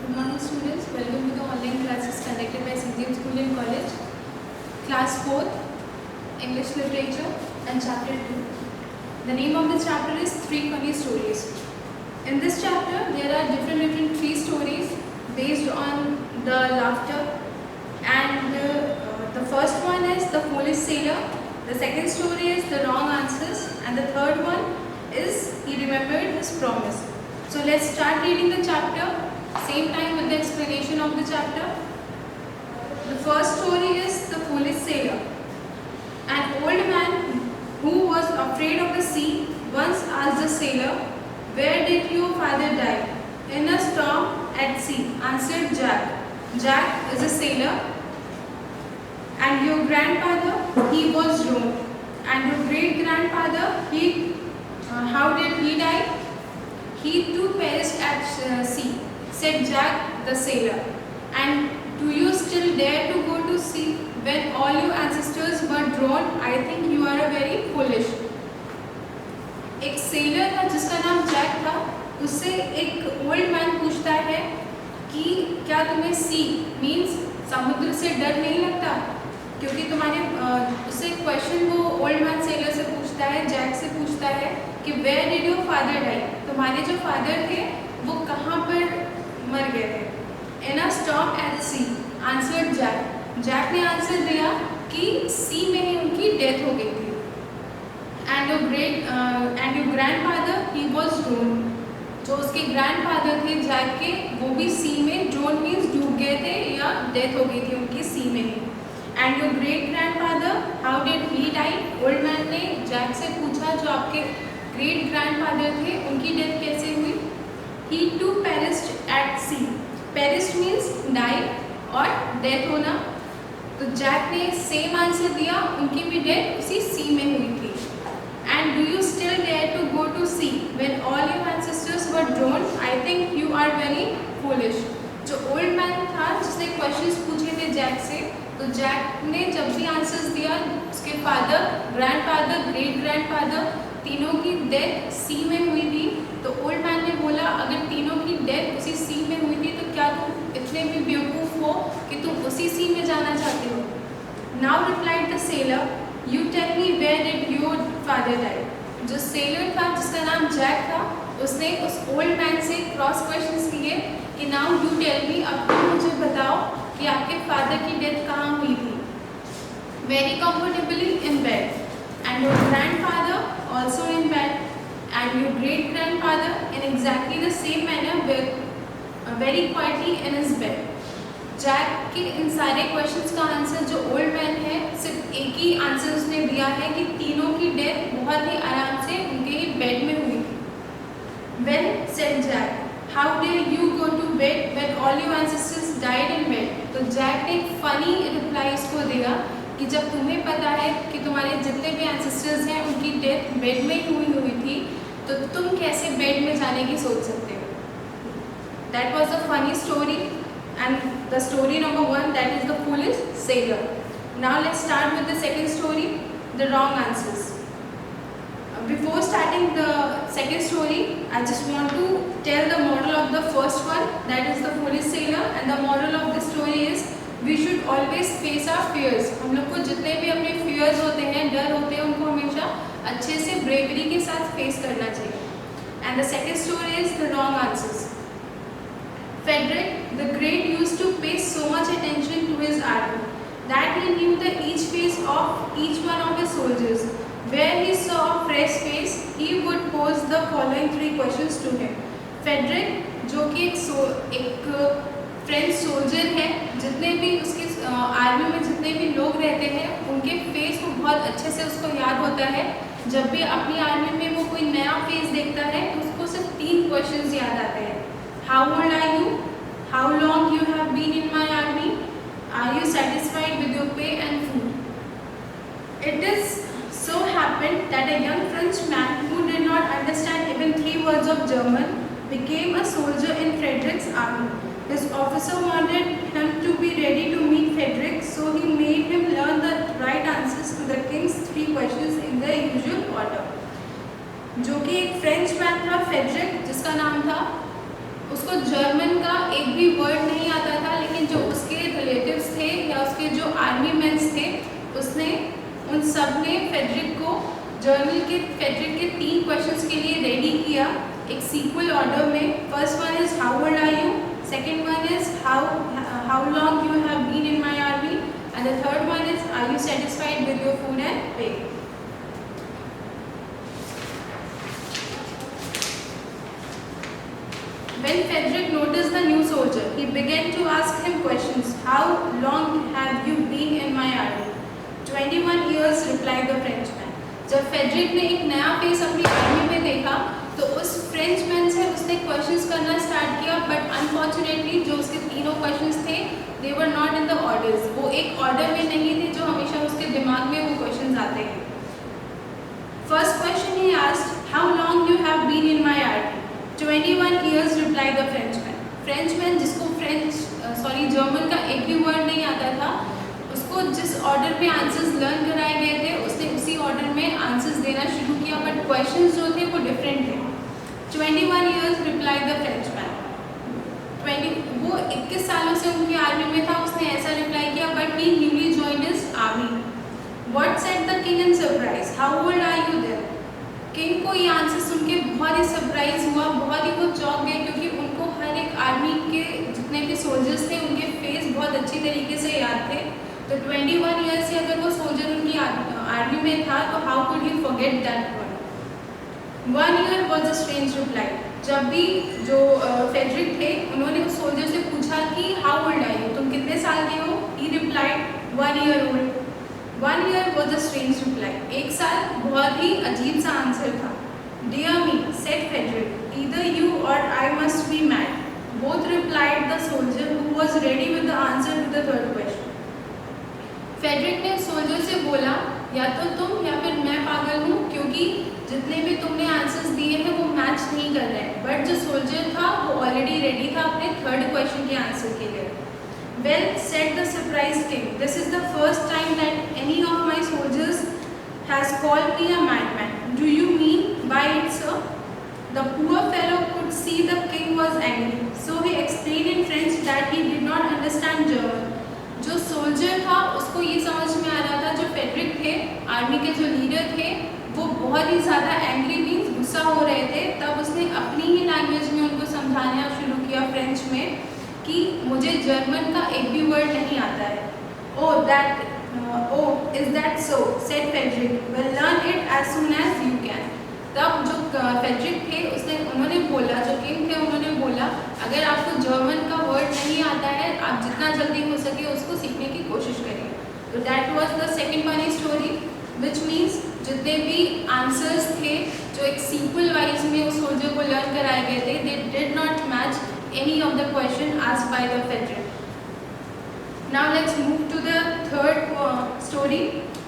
Good morning students, welcome to the online classes conducted by CGM School and College. Class 4th, English Literature and Chapter 2. The name of this chapter is 3 Funny Stories. In this chapter, there are different 3 stories based on the laughter, and the first one is The Foolish Sailor, the second story is The Wrong Answers, and the third one is He Remembered His Promise. So let's start reading the chapter. Same time with the explanation of the chapter. The first story is The Foolish Sailor. An old man who was afraid of the sea once asked the sailor, "Where did your father die?" "In a storm at sea," answered Jack. Jack is a sailor. "And your grandfather?" "He was drowned." "And your great grandfather? How did he die?" "He too perished at sea," said Jack the sailor. "And do you still dare to go to sea when all your ancestors were drowned? I think you are very foolish." एक seller था जिसका नाम Jack था, उससे एक old man पूछता है कि क्या तुम्हें सी मीन्स समुद्र से डर नहीं लगता, क्योंकि तुम्हारे उससे क्वेश्चन वो ओल्ड मैन सेलर से पूछता है, जैक से पूछता है कि where did your father die, तुम्हारे जो फादर थे वो कहाँ पर मर गए थे। "In a storm at sea," answered Jack. Jack ने आंसर दिया कि सी में ही उनकी डेथ हो गई थी। "And your grandfather? He was drowned." जो उसके ग्रैंडफादर थे जैक के, वो भी सी में, ड्रोन मीन्स डूब गए थे या डेथ हो गई थी उनकी सी में ही। "And your great grandfather? How did he die?" Old man ने जैक से पूछा जो आपके ग्रेट ग्रैंडफादर थे उनकी डेथ कैसे हुई। "He too perished at sea." Perished means die और डेथ होना। तो जैक ने सेम आंसर दिया, उनकी भी डेथ उसी सी में हुई थी। "And do you still dare to go to sea when all your ancestors were drowned? I think you are very foolish." जो ओल्ड मैन था जिसने क्वेश्चंस पूछे थे जैक से, तो जैक ने जब भी आंसर्स दिया, उसके फादर, ग्रैंडफादर, ग्रेट ग्रैंडफादर तीनों की डेथ सी में हुई थी। तो ओल्ड मैन ने बोला, अगर तीनों की डेथ उसी सी में हुई थी तो क्या तुम इतने भी बेवकूफ़ हो कि तुम उसी सी में जाना चाहते हो। "Now replied the sailor, you tell me where did your father die." जो सेलर था जिसका नाम जैक था, उसने उस ओल्ड मैन से क्रॉस क्वेश्चंस किए कि नाउ यू टेल मी, अब तुम मुझे बताओ कि आपके फादर की डेथ कहाँ हुई थी। "Very comfortably in bed." "And your grandfather?" "Also in bed." "And your great grandfather?" "In exactly the same manner, very quietly in his bed." Jack के इन सारे क्वेश्चंस का आंसर जो ओल्ड मैन है, सिर्फ एक ही आंसर उसने दिया है कि तीनों की डेथ बहुत ही आराम से उनके ही बेड में हुई थी। "Well," said Jack, "how dare you go to bed when all your ancestors died in bed?" तो जैक ने फनी रिप्लाई इसको दिया कि जब तुम्हें पता है कि तुम्हारे जितने भी एंसेस्टर्स हैं उनकी डेथ बेड में ही हुई थी, तो तुम कैसे बेड में जाने की सोच सकते हो। That was a funny story, and the story number 1, that is The Foolish Sailor. Now let's start with the second story, The Wrong Answers. Before starting the second story, I just want to tell the moral of the first one, that is The Foolish Sailor, and the moral of the story is we should always face our fears. हम लोग को जितने भी अपने fears होते हैं, डर होते हैं, उनको हमेशा अच्छे से bravery के साथ face करना चाहिए। And the second story is The Wrong Answers. Frederick the Great used to pay so much attention to his army that he knew each face of each one of his soldiers. Where he saw a fresh face, he would pose the following 3 questions to him. Frederick, जो कि एक French soldier है, जितने भी उसके army में जितने भी लोग रहते हैं उनके फेस को बहुत अच्छे से उसको याद होता है। जब भी अपनी आर्मी में वो कोई नया फेस देखता है तो उसको सिर्फ 3 क्वेश्चंस याद आते हैं। How old are you? How long you have been in my army? Are you satisfied with your pay and food? It is so happened that a young French man who did not understand even 3 words of German became a soldier in Frederick's army. His officer wanted him to be ready to meet Frederick, so he made him learn the right answers to the king's 3 questions in the usual order. जो कि एक French man था, Frederick जिसका नाम था, उसको German का एक भी भी वर्ड नहीं आता था, लेकिन जो उसके रिलेटिव्स थे या उसके जो आर्मी मेंस थे, उसने उन सब ने फेडरिक के 3 क्वेश्चंस के लिए रेडी किया एक सीक्वल ऑर्डर में. First one is how old are you, second one is how long you have been in my army, and the third one is are you satisfied with your food and pay. When Frederick noticed the new soldier, he began to ask him questions. How long have you been in my army? 21 years, replied the Frenchman. जब Frederick ने एक नया face अपनी army में देखा, तो उस Frenchman से उसने क्वेश्चंस करना स्टार्ट किया, बट अनफॉर्चुनेटली जो उसके तीनों क्वेश्चंस थे, they were not in the orders. वो एक ऑर्डर में नहीं थे जो हमेशा उसके दिमाग में वो क्वेश्चंस आते हैं. First question he asked, how long you have been in my army? 21 years, replied the Frenchman. Frenchman जिसको जर्मन का एक भी वर्ड नहीं आता था, उसको जिस ऑर्डर में आंसर्स लर्न कराए गए थे, उसने उसी ऑर्डर में आंसर्स देना शुरू किया, बट क्वेश्चंस जो थे वो डिफरेंट थे. 21 years, replied the Frenchman. वो 21 सालों से उनकी आर्मी में था, उसने ऐसा रिप्लाई किया, but he newly joined his army. What said the king in surprise? How old are you then? King को ये आंसर सुन के बहुत ही सरप्राइज हुआ, बहुत ही वो चौंक गए, क्योंकि उनको हर एक आर्मी के जितने भी सोल्जर्स थे उनके फेस बहुत अच्छी तरीके से याद थे. तो 21 ईयर्स से अगर वो सोल्जर उनकी आर्मी में था, तो how could he forget that one. 1 year was a strange reply. जब भी जो फेडरिक थे, उन्होंने उस सोल्जर से पूछा कि हाउ ओल्ड आर यू, तुम कितने साल के हो? ही replied 1 year old. 1 year was a strange reply. 1 साल बहुत ही अजीब सा आंसर था. Dear me, said Frederick, either you or I must be mad. Both replied the soldier who was ready with the answer to the third question. Frederick ने soldier से बोला, या तो तुम या फिर मैं पागल हूँ, क्योंकि जितने भी तुमने आंसर्स दिए हैं वो मैच नहीं कर रहे हैं. बट जो सोल्जर था वो ऑलरेडी रेडी था अपने थर्ड क्वेश्चन के आंसर के लिए. Well, said the surprised king, this is the first time that any of my soldiers has called me a madman. Do you mean by it, sir? The poor fellow could see the king was angry, so he explained in French that he did not understand German. जो soldier था उसको ये समझ में आ रहा था, जो Frederick थे, आर्मी के जो लीडर थे, वो बहुत ही ज़्यादा एंग्री मीन्स गुस्सा हो रहे थे. तब उसने अपनी ही लैंग्वेज में उनको समझाना शुरू किया फ्रेंच में कि मुझे जर्मन का एक भी वर्ड नहीं आता है. Is that so? said Frederick. Well, learn it as soon as you can. तब जो फेडरिक थे उन्होंने बोला, जो किंग थे उन्होंने बोला, अगर आपको जर्मन का वर्ड नहीं आता है, आप जितना जल्दी हो सके उसको सीखने की कोशिश करिए. तो that was the second funny story, which means जितने भी आंसर्स थे जो एक सीक्वल वाइज में उस सोल्जर को लर्न कराए गए थे, they did not match any of the question asked by the Frederick. Now let's move to the third story.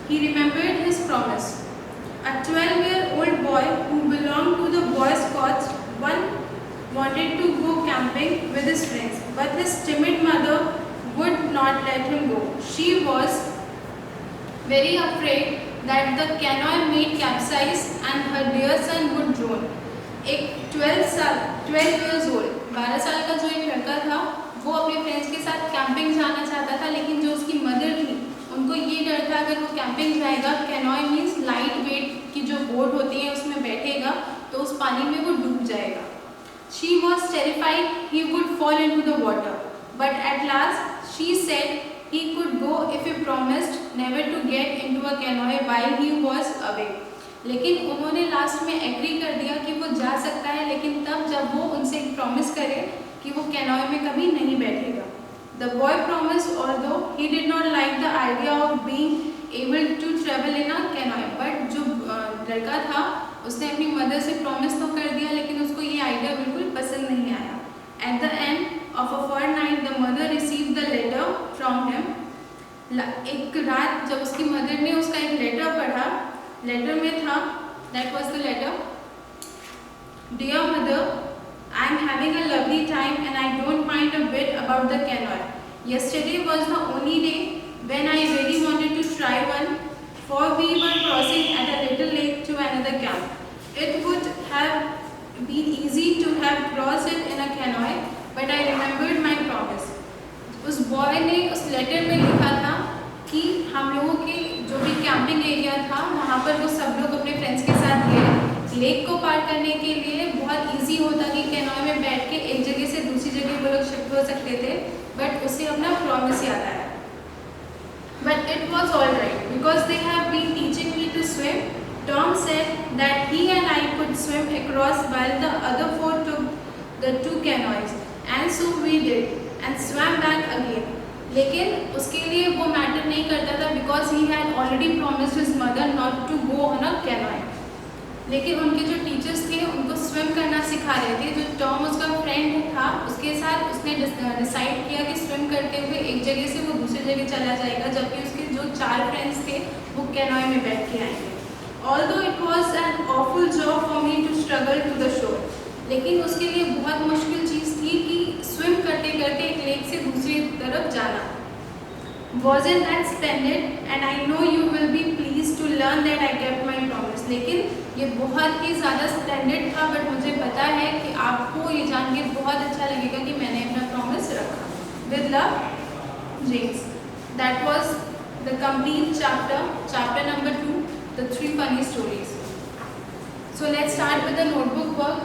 He remembered his promise. A 12-year-old boy who belonged to the Boy Scouts wanted to go camping with his friends, but his timid mother would not let him go. She was very afraid that the canoe might capsize and her dear son would drown. एक 12 years old 12 साल का जो एक लड़का था, वो अपने friends के साथ कैंपिंग जाना चाहता था, लेकिन जो उसकी मदर थी उनको ये डर था अगर वो कैंपिंग जाएगा, कैनोय मीन्स लाइट वेट की जो बोट होती है उसमें बैठेगा तो उस पानी में वो डूब जाएगा. She was terrified he would fall into the water, but at last she said he could go if he promised never to get into a canoe while he was away. लेकिन उन्होंने लास्ट में agree कर दिया कि वो जा सकता है, लेकिन तब जब वो उनसे एक प्रॉमिस करे कि वो कैनोए में कभी नहीं बैठेगा. The boy promise although he did not like the idea of being able to travel in a canoe. But जो लड़का था उसने अपनी मदर से प्रॉमिस तो कर दिया, लेकिन उसको ये आइडिया बिल्कुल पसंद नहीं आया. At the end of a fortnight the mother received the letter from him. एक रात जब उसकी मदर ने उसका एक लेटर पढ़ा, लेटर में था, that was the letter. Dear mother, I am having a lovely time and I don't mind a bit about the canoe. Yesterday was the only day when I really wanted to try one, for we were crossing at a little lake to another camp. It would have been easy to have crossed it in a canoe, but I remembered my boy ने उस letter में लिखा था कि हम लोगों के जो भी कैंपिंग एरिया था वहाँ पर वो सब लोग अपने फ्रेंड्स के साथ गए। लेक को पार करने के लिए बहुत इजी होता कि कैनॉय में बैठ के एक जगह से दूसरी जगह वो लोग शिफ्ट हो सकते थे, बट उसे अपना प्रॉमिस याद आया। But it was alright because they have been teaching me to swim. Tom said that he and I could swim across while the other four took the two canoes, and so we did and swam back again. लेकिन उसके लिए वो matter नहीं करता था because he had already promised his mother not to go on a canoe. लेकिन उनके जो टीचर्स थे उनको स्विम करना सिखा रहे थे। जो टॉम उसका फ्रेंड था उसके साथ उसने डिसाइड किया कि स्विम करते हुए एक जगह से वो दूसरी जगह चला जाएगा, जबकि उसके जो 4 फ्रेंड्स थे वो कैनॉय में बैठ के आएंगे। Although it was an awful job for me to struggle to the shore, लेकिन उसके लिए बहुत मुश्किल चीज़ थी कि स्विम करते करते एक लेक से दूसरी तरफ जाना। Wasn't that splendid? And I know you will be pleased to learn that I kept my promise. लेकिन ये बहुत ही ज़्यादा स्प्लेंडेड था, बट मुझे पता है कि आपको ये जान के बहुत अच्छा लगेगा कि मैंने अपना प्रॉमिस रखा। With love, James. That was the complete chapter number 2, the 3 funny stories. So let's start with the notebook work.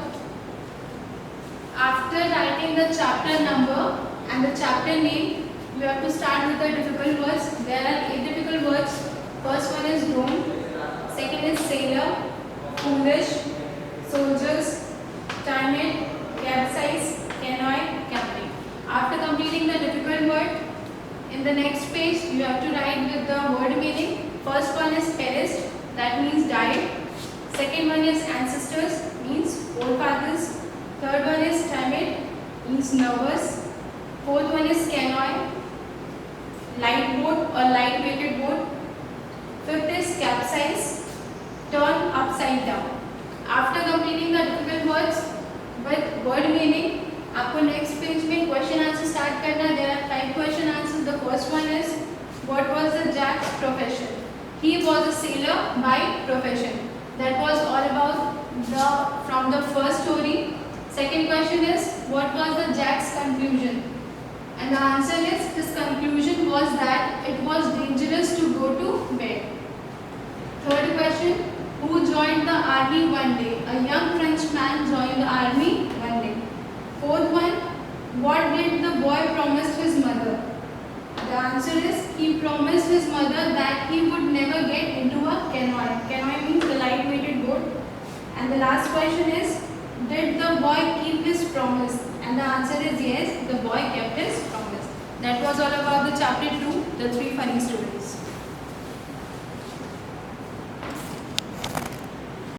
After writing the chapter number and the chapter name, you have to start with the difficult words. There are 8 difficult words. First one is room, second is sailor, foolish, soldiers, timid, capsize, canoe, camping. After completing the difficult word, in the next page you have to write with the word meaning. First one is perished, that means died. Second one is ancestors, means forefathers. Third one is timid, means nervous. Fourth one is canoe, light boat or light weighted boat. Fifth is capsize, turn upside down. After completing the difficult words with word meaning, आपको next page में question answer start करना। There are 5 question answers. The first one is what was the Jack's profession? He was a sailor by profession. That was all about from the first story. Second question is what was the Jack's conclusion? And the answer is his conclusion was that it was dangerous to go to bed. Third question, who joined the army one day? A young French man joined the army one day. Fourth one, what did the boy promise his mother? The answer is he promised his mother that he would never get into a canoe. Canoe means the light weighted boat. And the last question is, did the boy keep his promise? And the answer is yes, the boy kept his promise. That was all about the chapter 2, the 3 funny stories.